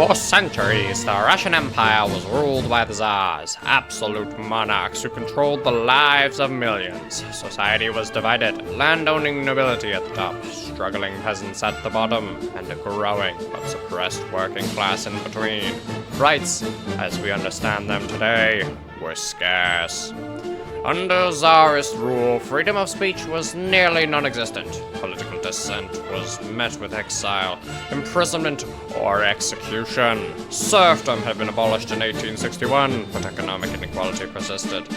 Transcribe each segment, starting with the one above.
For centuries, the Russian Empire was ruled by the Tsars, absolute monarchs who controlled the lives of millions. Society was divided, landowning nobility at the top, struggling peasants at the bottom, and a growing but suppressed working class in between. Rights, as we understand them today, were scarce. Under Tsarist rule, freedom of speech was nearly non-existent. Political dissent was met with exile, imprisonment, or execution. Serfdom had been abolished in 1861, but economic inequality persisted.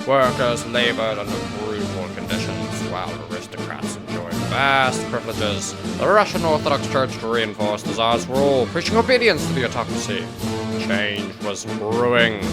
Workers labored under brutal conditions, while aristocrats enjoyed vast privileges. The Russian Orthodox Church reinforced the Tsar's rule, preaching obedience to the autocracy. Change was brewing.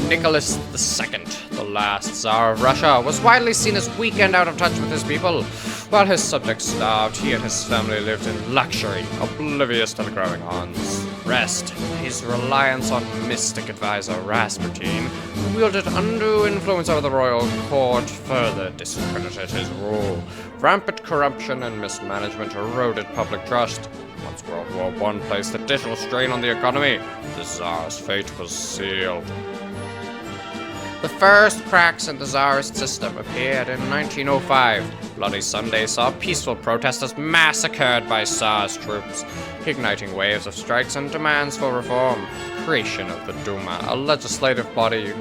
Nicholas II, the last Tsar of Russia, was widely seen as weak and out of touch with his people. While his subjects starved, he and his family lived in luxury, oblivious to the growing unrest. His reliance on mystic advisor Rasputin, who wielded undue influence over the royal court, further discredited his rule. Rampant corruption and mismanagement eroded public trust. Once World War I placed additional strain on the economy, the Tsar's fate was sealed. The first cracks in the Tsarist system appeared in 1905. Bloody Sunday saw peaceful protesters massacred by Tsar's troops, igniting waves of strikes and demands for reform. Creation of the Duma, a legislative body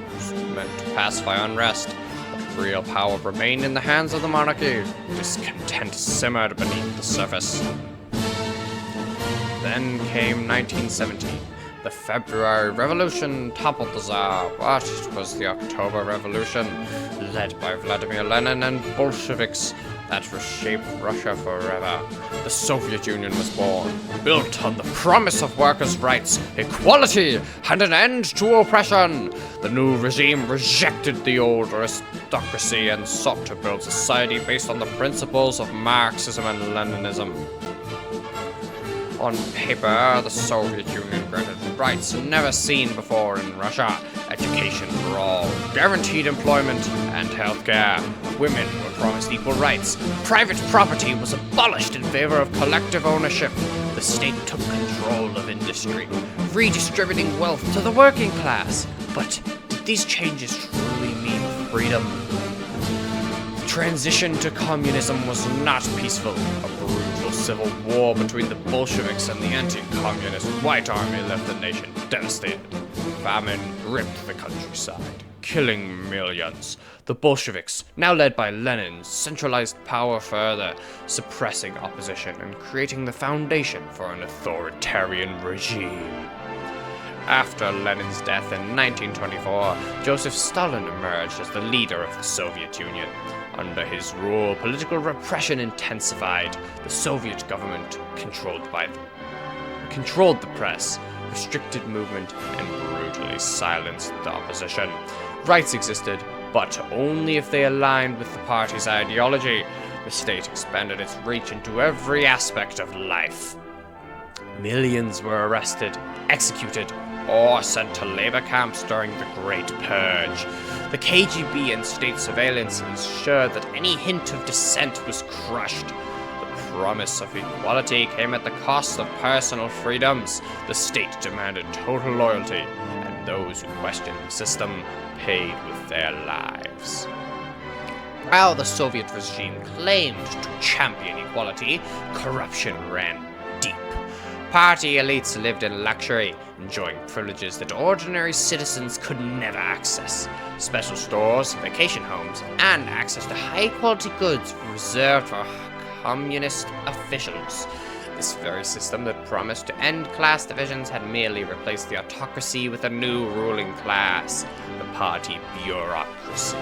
meant to pacify unrest, but real power remained in the hands of the monarchy. Discontent simmered beneath the surface. Then came 1917. The February Revolution toppled the Tsar, but it was the October Revolution, led by Vladimir Lenin and Bolsheviks, that reshaped Russia forever. The Soviet Union was born, built on the promise of workers' rights, equality, and an end to oppression. The new regime rejected the old aristocracy and sought to build society based on the principles of Marxism and Leninism. On paper, the Soviet Union granted rights never seen before in Russia. Education for all, guaranteed employment, and healthcare. Women were promised equal rights. Private property was abolished in favor of collective ownership. The state took control of industry, redistributing wealth to the working class. But did these changes truly mean freedom? The transition to communism was not peaceful. A brutal civil war between the Bolsheviks and the anti-communist White Army left the nation devastated. Famine gripped the countryside, killing millions. The Bolsheviks, now led by Lenin, centralized power further, suppressing opposition and creating the foundation for an authoritarian regime. After Lenin's death in 1924, Joseph Stalin emerged as the leader of the Soviet Union. Under his rule, political repression intensified. The Soviet government controlled the press, restricted movement, and brutally silenced the opposition. Rights existed, but only if they aligned with the party's ideology. The state expanded its reach into every aspect of life. Millions were arrested, executed, or sent to labor camps during the Great Purge. The KGB and state surveillance ensured that any hint of dissent was crushed. The promise of equality came at the cost of personal freedoms. The state demanded total loyalty, and those who questioned the system paid with their lives. While the Soviet regime claimed to champion equality, corruption ran deep. Party elites lived in luxury, enjoying privileges that ordinary citizens could never access. Special stores, vacation homes, and access to high-quality goods were reserved for communist officials. This very system that promised to end class divisions had merely replaced the autocracy with a new ruling class, the party bureaucracy.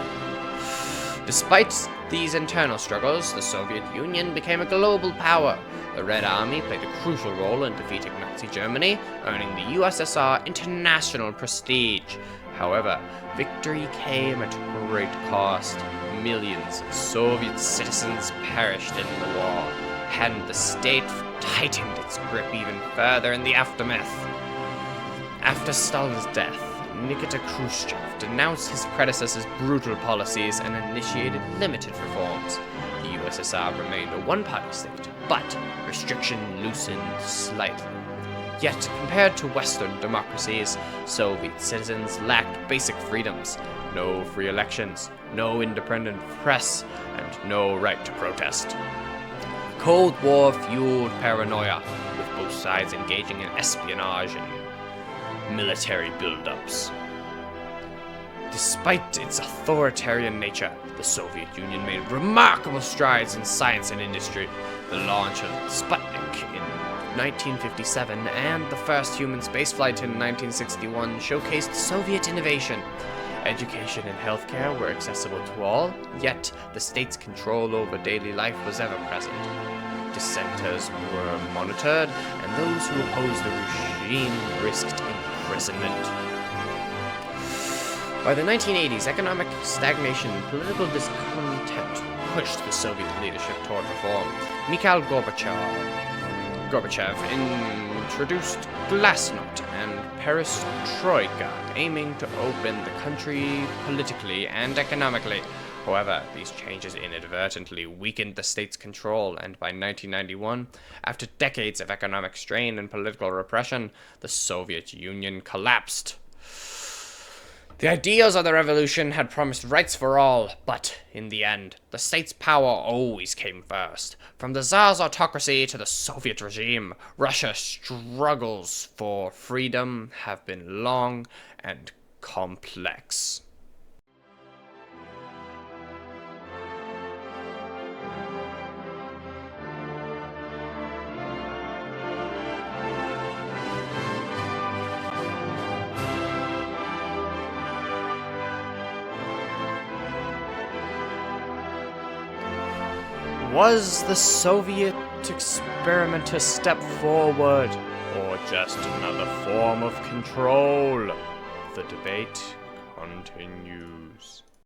Despite these internal struggles, the Soviet Union became a global power. The Red Army played a crucial role in defeating Nazi Germany, earning the USSR international prestige. However, victory came at great cost. Millions of Soviet citizens perished in the war, and the state tightened its grip even further in the aftermath. After Stalin's death, Nikita Khrushchev denounced his predecessor's brutal policies and initiated limited reforms. The USSR remained a one-party state, but restriction loosened slightly. Yet, compared to Western democracies, Soviet citizens lacked basic freedoms: no free elections, no independent press, and no right to protest. The Cold War fueled paranoia, with both sides engaging in espionage and military buildups. Despite its authoritarian nature, the Soviet Union made remarkable strides in science and industry. The launch of Sputnik in 1957 and the first human spaceflight in 1961 showcased Soviet innovation. Education and healthcare were accessible to all, yet the state's control over daily life was ever present. Dissenters were monitored, and those who opposed the regime risked imprisonment. By the 1980s, economic stagnation and political discontent pushed the Soviet leadership toward reform. Mikhail Gorbachev introduced Glasnost and Perestroika, aiming to open the country politically and economically. However, these changes inadvertently weakened the state's control, and by 1991, after decades of economic strain and political repression, the Soviet Union collapsed. The ideals of the revolution had promised rights for all, but in the end, the state's power always came first. From the Tsar's autocracy to the Soviet regime, Russia's struggles for freedom have been long and complex. Was the Soviet experiment a step forward, or just another form of control? The debate continues.